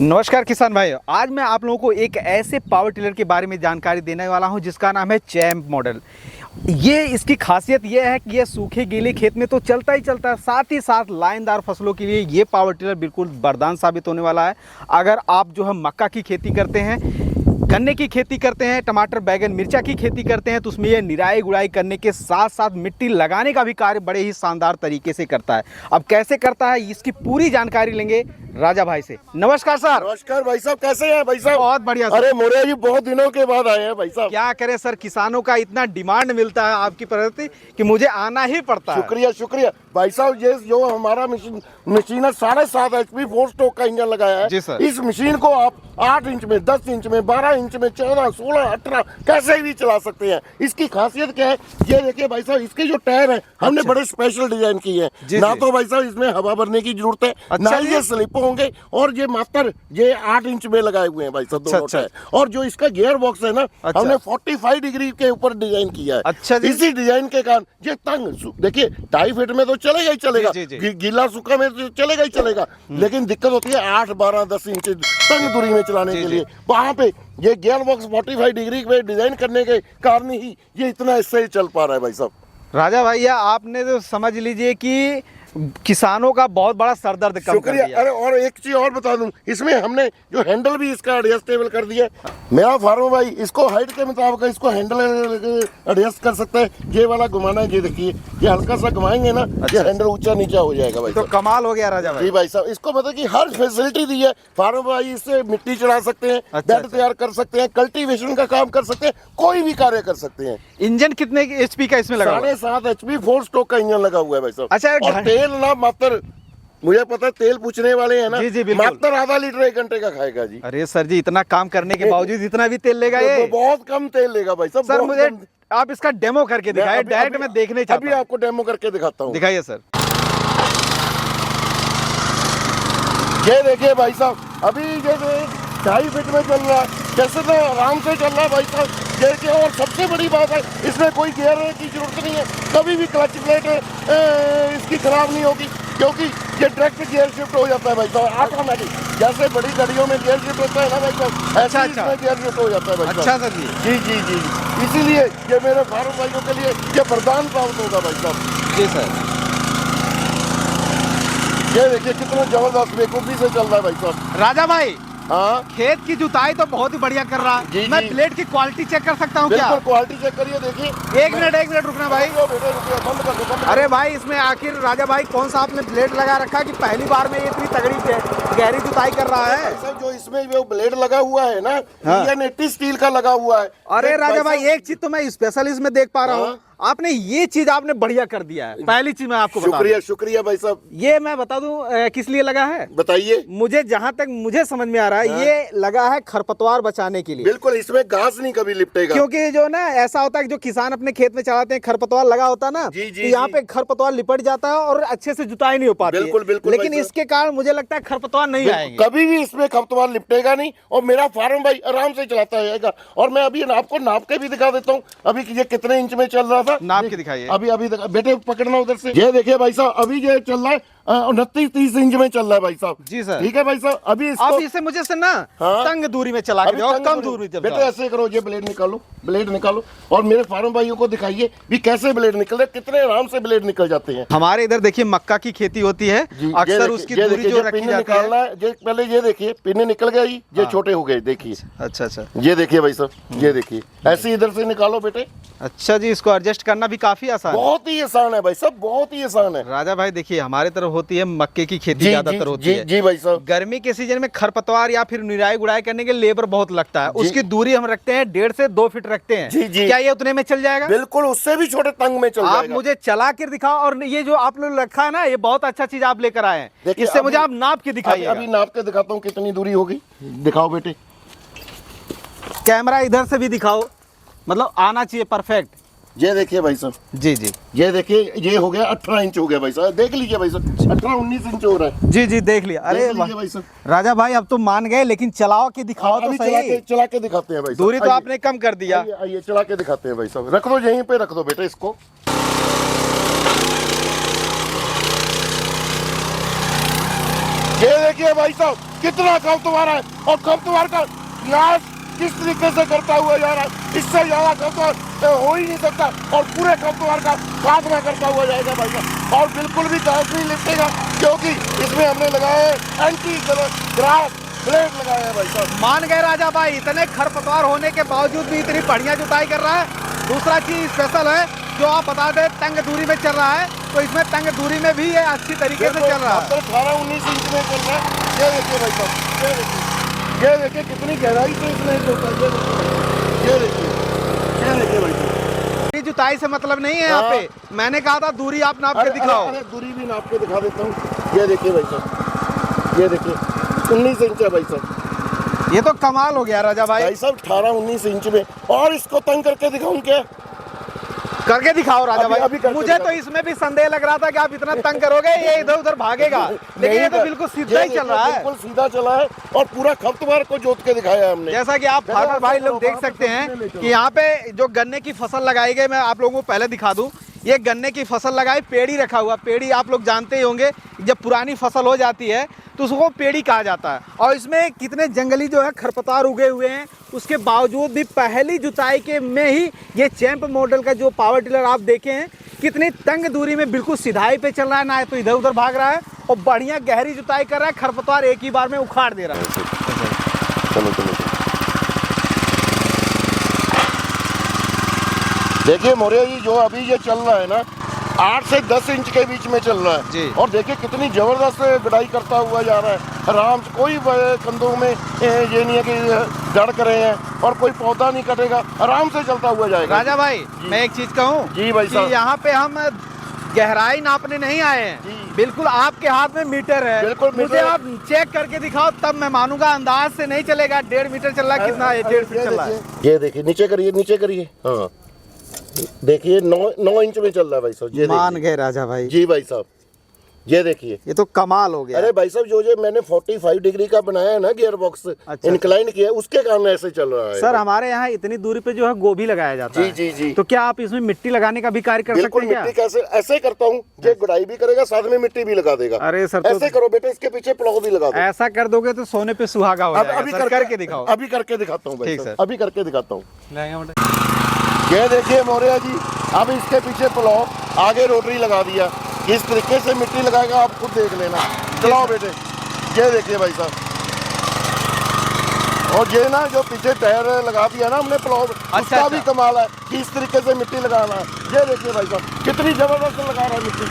नमस्कार किसान भाई, आज मैं आप लोगों को एक ऐसे पावर टिलर के बारे में जानकारी देने वाला हूं जिसका नाम है चैम्प मॉडल। ये इसकी खासियत ये है कि ये सूखे गीले खेत में तो चलता ही चलता है, साथ ही साथ लाइनदार फसलों के लिए ये पावर टिलर बिल्कुल वरदान साबित होने वाला है। अगर आप जो है मक्का की खेती करते हैं, गन्ने की खेती करते हैं, टमाटर बैगन मिर्चा की खेती करते हैं, तो उसमें ये निराई गुड़ाई करने के साथ साथ मिट्टी लगाने का भी कार्य बड़े ही शानदार तरीके से करता है। अब कैसे करता है इसकी पूरी जानकारी लेंगे राजा भाई से। नमस्कार सर। नमस्कार भाई साहब, कैसे हैं भाई साहब? बहुत बढ़िया सर। अरे मोरे जी बहुत दिनों के बाद आए हैं भाई साहब। क्या करें सर, किसानों का इतना डिमांड मिलता है आपकी प्रति कि मुझे आना ही पड़ता है। शुक्रिया शुक्रिया भाई साहब। ये जो हमारा मशीन है 7.5 HP 4 स्ट्रोक का इंजन लगाया है जी सर। इस मशीन को आप 8 इंच में, 10 इंच में, 12 इंच में, 14, 16, 18 कैसे भी चला सकते हैं। इसकी खासियत क्या है, ये देखिए भाई साहब, इसके जो टायर है हमने बड़े स्पेशल डिजाइन किए हैं। ना तो भाई साहब इसमें हवा भरने की जरूरत है, ना ये स्लिप होंगे, और ये मात्र ये 8 इंच में लगाए हुए हैं भाई साहब दोनों टायर। और जो इसका गियर बॉक्स है ना, हमने 45 डिग्री के ऊपर डिजाइन किया है। अच्छा जी। इसी डिजाइन के कारण ये तंग, देखिए 2.5 फीट में तो चलेगा ही चलेगा, गीला सूखा में तो चलेगा ही चलेगा, लेकिन दिक्कत होती है 8, 12, 10 इंच तंग दूरी में चलाने के लिए। वहां पे ये गियर बॉक्स 45 डिग्री पे डिजाइन करने के कारण ही ये इतना सही चल पा रहा है भाई साहब। राजा भैया, आपने तो समझ लीजिए कि किसानों का बहुत बड़ा सरदर्द कम कर दिया। अरे और एक चीज और बता दूं, इसमें हमने जो हैंडल भी इसका एडजस्टेबल कर दिया। मेरा फार्म भाई इसको हाइट के मुताबिक इसको हैंडल एडजस्ट कर सकता है। ये वाला घुमाना है, ये देखिए, ये हल्का सा घुमाएंगे ना, ये हैंडल ऊंचा नीचा हो जाएगा भाई। तो कमाल हो गया राजा भाई। जी भाई साहब, इसको मतलब कि हर फैसिलिटी दी है फार्म भाई। इससे मिट्टी चढ़ा सकते हैं, बेड तैयार कर सकते हैं, कल्टीवेशन का काम कर सकते हैं, कोई भी कार्य कर सकते हैं। इंजन कितने HP का इसमें लगा हुआ है? 7.5 HP 4 स्ट्रोक का इंजन लगा हुआ है भाई साहब। अच्छा, और तेल ना मात्र, मुझे पता है तेल पूछने वाले हैं ना, जी, बिल्कुल। मात्र आधा लीटर 1 घंटे का खाएगा जी। अरे सर जी, इतना काम करने के बावजूद इतना भी तेल लेगा ये? बहुत कम तेल लेगा भाई साहब। सर मुझे आप इसका डेमो करके दिखाएं, डायरेक्ट मैं देखने चाहता हूं। अभी आपको डेमो करके दिखाता हूँ। दिखाइए सर। ये देखिए भाई साहब, अभी ये 2.5 फीट में चल रहा है, कैसे तो आराम से चल रहा है भाई साहब। देखिए, और सबसे बड़ी बात है इसमें कोई गियर की जरूरत नहीं है, कभी भी क्लच प्लेट इसकी खराब नहीं होगी, क्योंकि ये डायरेक्ट गियर शिफ्ट हो जाता है भाई साहब ऑटोमेटिक। जैसे बड़ी गाड़ियों में गियर शिफ्ट होता है ना भाई साहब, ऐसा इसमें गियर शिफ्ट हो जाता है भाई साहब। अच्छा सर जी। जी जी जी जी, इसीलिए ये मेरे फार्म भाइयों के लिए ये वरदान प्राप्त होगा भाई साहब। जी सर। ये देखिए कितना जबरदस्त बेवकूफी से चल रहा है भाई साहब। राजा भाई, हाँ, खेत की जुताई तो बहुत ही बढ़िया कर रहा है। जी, मैं जी। ब्लेड की क्वालिटी चेक कर सकता हूँ क्या? बिल्कुल, क्वालिटी चेक करिए, देखिए। एक मिनट रुकना भाई। बेटे रुकिए, बंद कर दो, बंद कर दो। अरे भाई, इसमें आखिर राजा भाई कौन सा आपने ब्लेड लगा रखा कि पहली बार में ये इतनी तगड़ी गहरी जुताई कर रहा है? सर जो इसमें वो ब्लेड लगा हुआ है ना, हाँ। ये 80 स्टील का लगा हुआ है। अरे राजा भाई, एक चीज तो मैं स्पेशल इसमें देख पा रहा हूँ, आपने ये चीज आपने बढ़िया कर दिया है। पहली चीज मैं आपको बता शुक्रिया शुक्रिया भाई साहब। ये मैं बता दूं किस लिए लगा है, बताइए। मुझे जहां तक मुझे समझ में आ रहा है, ये लगा है खरपतवार बचाने के लिए। बिल्कुल, इसमें घास नहीं कभी लिपटेगा, क्योंकि जो ना ऐसा होता है कि जो किसान अपने खेत में चलाते हैं, खरपतवार लगा होता है ना, जी, जी, तो यहाँ पे खरपतवार लिपट जाता है और अच्छे से जुताई नहीं हो पाती। बिल्कुल, बिल्कुल लेकिन भाई इसके कारण मुझे लगता है खरपतवार नहीं आएंगे कभी भी इसमें खरपतवार लिपटेगा नहीं, और मेरा फार्म भाई आराम से चलाता रहेगा। और मैं अभी आपको नाप के भी दिखा देता हूँ, अभी ये कितने इंच में चल रहा था, नाप के दिखाइए। अभी बेटे पकड़ना उधर से। ये देखिए भाई साहब, अभी ये चल रहा है 29-30 इंच में चल रहा है भाई साहब। जी सर। ठीक है भाई साहब, अभी इसको अब इसे मुझे से ना तंग दूरी में चला के दो, कम दूरी में। बेटे ऐसे करो, ये ब्लेड निकालो, ब्लेड निकालो, और मेरे फार्म भाइयों को दिखाइए भी कैसे ब्लेड निकल रहे, कितने आराम से ब्लेड निकल जाते हैं। हमारे इधर देखिए मक्का की खेती होती है, अक्सर उसकी दूरी जो रखी जाती है। पहले ये देखिए पिन निकल गया, ये छोटे हो गए, देखिए। अच्छा, ये देखिए भाई साहब, ये देखिए, ऐसे इधर से निकालो बेटे। अच्छा जी, इसको एडजस्ट करना भी काफी आसान है। बहुत ही आसान है भाई साहब, बहुत ही आसान है। राजा भाई देखिए, हमारे तरफ होती है मक्के की खेती ज्यादातर होती है। जी भाई साहब। गर्मी के सीजन में खरपतवार या फिर निराई गुड़ाई करने के लेबर बहुत लगता है, उसकी दूरी हम रखते हैं 1.5 से 2 फीट रखते हैं। जी, जी। क्या ये उतने में चल जाएगा? बिल्कुल, उससे भी छोटे तंग में चल आप जाएगा। मुझे चला कर दिखाओ, और ये जो आप लोग रखा है ना, ये बहुत अच्छा चीज आप लेकर आए हैं। इससे मुझे आप नाप के दिखाइए। अभी नाप के दिखाता हूँ कितनी दूरी होगी, दिखाओ बेटे। कैमरा इधर से भी दिखाओ, मतलब आना चाहिए परफेक्ट। ये देखिए भाई साहब, जी जी, ये देखिए, ये हो गया 18 इंच हो गया भाई साहब, देख लीजिए भाई साहब, 18-19 इंच हो रहा है। जी जी, देख लिया। अरे भाई साहब, राजा भाई अब तो मान गए, लेकिन चलाओ के दिखाओ तो सही। चला के दिखाते हैं भाई साहब। दूरी तो आपने कम कर दिया। आइए चला के दिखाते हैं भाई साहब। रख दो, यहीं पे रख दो बेटे इसको। ये देखिए भाई साहब कितना खरपतवार है, और खरपतवार का नाश किस तरीके से करता हुआ जा रहा है, इससे ज्यादा खरपतवार हो ही नहीं सकता, और पूरे खरपतवार का खात्मा करता हुआ जाएगा भाई साहब। और बिल्कुल भी घास नहीं लिपटेगा, क्योंकि इसमें हमने लगाया है एंटी ग्रास ब्लेड लगाया है भाई साहब। मान गए राजा भाई, इतने खरपतवार होने के बावजूद भी इतनी बढ़िया जुताई कर रहा है। दूसरा चीज स्पेशल है जो आप बता दें, तंग दूरी में चल रहा है, तो इसमें तंग दूरी में भी ये अच्छी तरीके से चल रहा है। 18-19 इंच में चल रहा है। ये देखिए भाई साहब, ये देखिए कितनी गहराई से इसमें होता है। ये देखिए भाई साहब, ये जुताई से मतलब नहीं है यहाँ पे, मैंने कहा था दूरी आप नाप के दिखाओ। अरे दूरी भी नाप के दिखा देता हूँ। ये देखिए भाई साहब, ये देखिए 19 इंच है भाई साहब। ये तो कमाल हो गया राजा भाई साहब 18-19 इंच में, और इसको तंग करके दिखाऊं क्या? करके दिखाओ राजा अभी भाई। करके मुझे दिखाओ। तो इसमें भी संदेह लग रहा था कि आप इतना तंग करोगे ये इधर उधर भागेगा, लेकिन ये तो बिल्कुल सीधा ही चल रहा है। बिल्कुल सीधा चला है, और पूरा खरपतवार को जोत के दिखाया हमने। जैसा कि आप फार्मर भाई लोग देख सकते हैं कि यहाँ पे जो गन्ने की फसल लगाई गई, मैं आप लोगों को पहले दिखा दूं, ये गन्ने की फसल लगाई, पेड़ी रखा हुआ। पेड़ी आप लोग जानते ही होंगे, जब पुरानी फसल हो जाती है तो उसको पेड़ी कहा जाता है। और इसमें कितने जंगली जो है खरपतवार उगे हुए हैं, उसके बावजूद भी पहली जुताई के में ही ये चैंप मॉडल का जो पावर टिलर आप देखे हैं, कितनी तंग दूरी में बिल्कुल सिधाई पे चल रहा है, ना तो इधर उधर भाग रहा है, और बढ़िया गहरी जुताई कर रहा है। खरपतवार एक ही बार में उखाड़ दे रहा है। चलो देखिए मौर्य जी, जो अभी ये चल रहा है ना, 8 से 10 इंच के बीच में चल रहा है जी। और देखिए कितनी जबरदस्त गुडाई करता हुआ जा रहा है आराम से। कोई कंधों में ये नहीं है कि जड़ करे हैं, और कोई पौधा नहीं कटेगा, आराम से चलता हुआ जाएगा। राजा भाई मैं एक चीज कहूँ जी भाई साहब, यहाँ पे हम गहराई नापने नहीं आए हैं, बिल्कुल आपके हाथ में मीटर है, बिल्कुल मीटर मुझे है। आप चेक करके दिखाओ तब मैं मानूंगा। अंदाज से नहीं चलेगा 1.5 मीटर चल रहा है, कितना है 1.5 फीट चल रहा है। ये देखिए नीचे करिए, नीचे करिए, हाँ देखिए 9 इंच में चल रहा है भाई साहब। ये मान गए राजा भाई जी भाई साहब, ये देखिए, ये तो कमाल हो गया। अरे भाई साहब जो मैंने 45 डिग्री का बनाया है ना गियर बॉक्स, अच्छा, इंक्लाइन किया, उसके कारण ऐसे चल रहा है। सर हमारे यहाँ इतनी दूरी पे जो है गोभी लगाया जाता है। जी जी, तो क्या आप इसमें मिट्टी लगाने का भी कार्य कर सकते बिल्कुल। हैं मिट्टी कैसे ऐसे करता हूँ, ये गुड़ाई भी करेगा, साथ में मिट्टी भी लगा देगा। अरे सर तो ऐसे करो बेटे, इसके पीछे प्लॉव भी लगा दो। ऐसा कर दोगे तो सोने पे सुहागा हो जाएगा। अभी सर, करके दिखाओ। अभी करके दिखाता हूँ भाई ठीक साहब, सर। अभी करके दिखाता हूँ। ये देखिए मौर्य जी, अब इसके पीछे प्लॉव, आगे रोटरी लगा दिया। किस तरीके से मिट्टी लगाएगा आप खुद देख लेना। चलाओ बेटे, ये देखिए भाई साहब, और ये ना जो पीछे टायर लगा दिया ना हमने प्लॉव, उसका भी कमाल है कि इस तरीके से मिट्टी लगाना है। ये देखिए भाई साहब कितनी जबरदस्त लगा रहा है मिट्टी,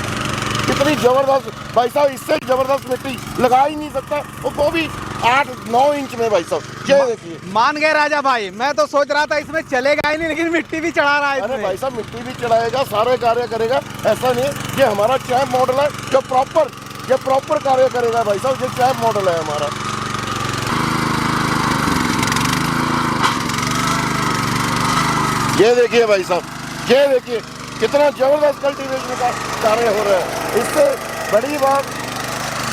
कितनी जबरदस्त भाई साहब। इससे जबरदस्त मिट्टी लगा ही नहीं सकता, वो भी 8-9 इंच में भाई साहब। ये देखिए, मान गए राजा भाई, मैं तो सोच रहा था इसमें चलेगा ही नहीं, लेकिन मिट्टी भी चढ़ा रहा है अरे इसमें। भाई साहब मिट्टी भी चढ़ाएगा, सारे कार्य करेगा, ऐसा नहीं। ये हमारा चैम्प मॉडल है जो प्रॉपर कार्य करेगा भाई साहब। ये चैम्प मॉडल है हमारा। ये देखिए भाई साहब, ये देखिए कितना जबरदस्त कल्टीवेशन का कार्य हो रहा है। इससे बड़ी बात,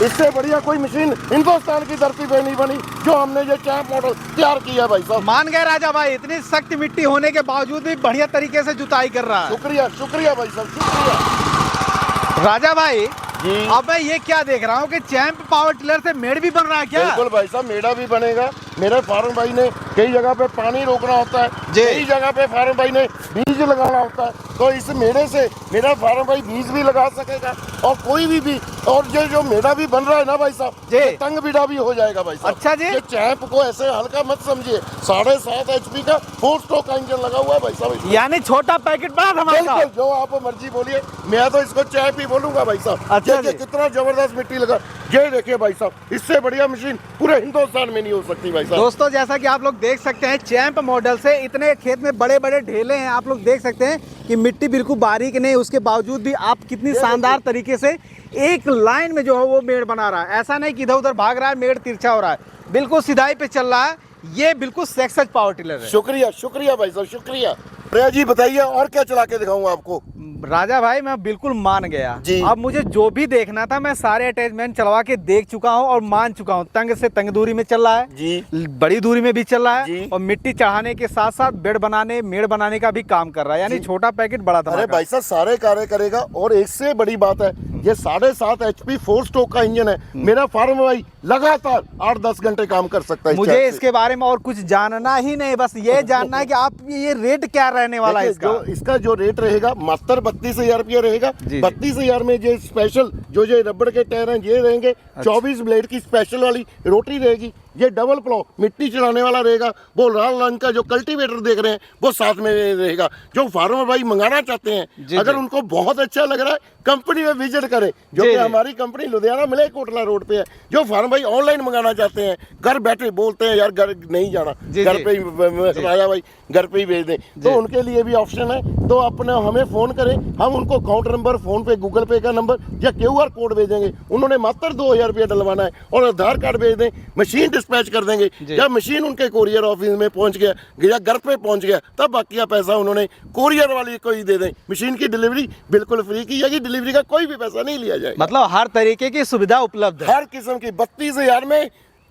इससे बढ़िया कोई मशीन हिंदुस्तान की धरती पे नहीं बनी जो हमने ये चैम्प मॉडल तैयार किया भाई साहब। मान गए राजा भाई, इतनी सख्त मिट्टी होने के बावजूद भी बढ़िया तरीके से जुताई कर रहा है। शुक्रिया शुक्रिया भाई साहब, शुक्रिया। राजा भाई जी, अब मैं ये क्या देख रहा हूँ कि चैंप पावर टिलर से मेड़ भी बन रहा है क्या? बिल्कुल भाई साहब, मेड़ा भी बनेगा। मेरे फार्म भाई ने कई जगह पे पानी रोकना होता है, कई जगह पे फार्म भाई ने बीज लगाना होता है, तो इस मेड़े से मेरा फार्म भाई बीज भी लगा सकेगा, और कोई भी और ये जो मेड़ा भी बन रहा है ना भाई साहब, ये तंग बीड़ा भी हो जाएगा भाई साहब। अच्छा जी, ये चैंप को ऐसे हल्का मत समझिए। 7.5 HP का 4 स्ट्रोक का इंजन लगा हुआ है भाई साहब। यानी छोटा पैकेट बड़ा धमाका। बिल्कुल, जो आप मर्जी बोलिए, मैं तो इसको चैंप ही बोलूंगा भाई साहब। अच्छा ये कितना जबरदस्त मिट्टी लगा, ये देखिए भाई साहब, इससे बढ़िया मशीन पूरे हिंदुस्तान में नहीं हो सकती भाई साहब। दोस्तों जैसा कि आप लोग देख सकते हैं, चैंप मॉडल से इतने खेत में बड़े बड़े ढेले हैं, आप लोग देख सकते हैं कि मिट्टी बिल्कुल बारीक नहीं, उसके बावजूद भी आप कितनी शानदार तरीके से एक लाइन में जो है वो मेड़ बना रहा है। ऐसा नहीं कि इधर उधर भाग रहा है, मेड़ तिरछा हो रहा है, बिल्कुल सिधाई पे चल रहा है। ये बिल्कुल सक्सेस पावर टिलर है। शुक्रिया शुक्रिया भाई साहब, शुक्रिया। भैया जी बताइए और क्या चला के दिखाऊं आपको। राजा भाई मैं बिल्कुल मान गया जी। अब मुझे जो भी देखना था मैं सारे अटैचमेंट चलवा के देख चुका हूँ और मान चुका हूँ। तंग से तंग दूरी में चल रहा है जी, बड़ी दूरी में भी चल रहा जी। है और मिट्टी चढ़ाने के साथ साथ बेड बनाने मेड़ बनाने का भी काम कर रहा है, यानी जी। छोटा पैकेट बड़ा अरे धमाका। भाई साहब सारे कार्य करेगा। और एक से बड़ी बात है ये 7.5 HP 4 स्ट्रोक का इंजन है। मेरा फार्म भाई लगातार 8-10 घंटे काम कर सकता है। मुझे इसके बारे में और कुछ जानना ही नहीं, बस ये जानना है कि आप ये रेट क्या रहने वाला है इसका। इसका जो रेट रहेगा मात्र 32,000 रुपया रहेगा। जी। 32,000 में जो स्पेशल जो रबड़ के टायर हैं ये रहेंगे। 24 ब्लेड की स्पेशल वाली रोटरी रहेगी। ये डबल प्लो मिट्टी चलाने वाला रहेगा। वो लाल रंग का जो कल्टीवेटर देख रहे हैं वो साथ में रहेगा। जो फार्मर भाई मंगाना चाहते हैं अगर उनको बहुत अच्छा लग रहा है कंपनी में विजिट करें, जो कि हमारी कंपनी लुधियाना मिले कोटला रोड पे है। जो फार्मर भाई ऑनलाइन मंगाना चाहते हैं घर बैठे बोलते हैं यार घर नहीं जाना, घर पे ही राजा भाई घर पे ही भेज दें, तो उनके लिए भी ऑप्शन है। तो अपने हमें फोन करें, हम उनको अकाउंट नंबर, फोन पे, गूगल पे का नंबर या QR कोड भेजेंगे। उन्होंने मात्र 2,000 रुपया डलवाना है और आधार कार्ड भेज दें, मशीन डिस्पैच कर देंगे। या मशीन उनके कोरियर ऑफिस में पहुंच गया या घर पे पहुंच गया तब बाकी का पैसा उन्होंने कोरियर वाले को ही दे दें। मशीन की डिलीवरी बिल्कुल फ्री की जाएगी, डिलीवरी का कोई भी पैसा नहीं लिया जाएगा। मतलब हर तरीके की सुविधा उपलब्ध है। हर किस्म की 32,000 में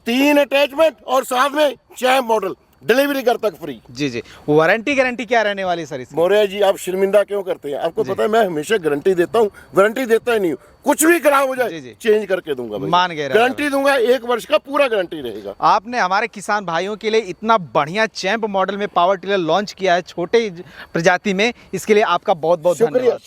3 अटैचमेंट और साथ में चैम्प मॉडल डिलीवरी घर तक फ्री। जी वारंटी गारंटी क्या रहने वाली सर इसकी? मौर्य जी आप शर्मिंदा क्यों करते हैं? आपको पता है मैं हमेशा गारंटी देता हूँ, वारंटी देता ही नहीं हूँ। कुछ भी खराब हो जाए चेंज करके दूंगा भाई। मान गए, गारंटी दूंगा, 1 वर्ष का पूरा गारंटी रहेगा। आपने हमारे किसान भाइयों के लिए इतना बढ़िया चैंप मॉडल में पावर टिलर लॉन्च किया है छोटे प्रजाति में, इसके लिए आपका बहुत बहुत शुक्रिया। धन्यवाद।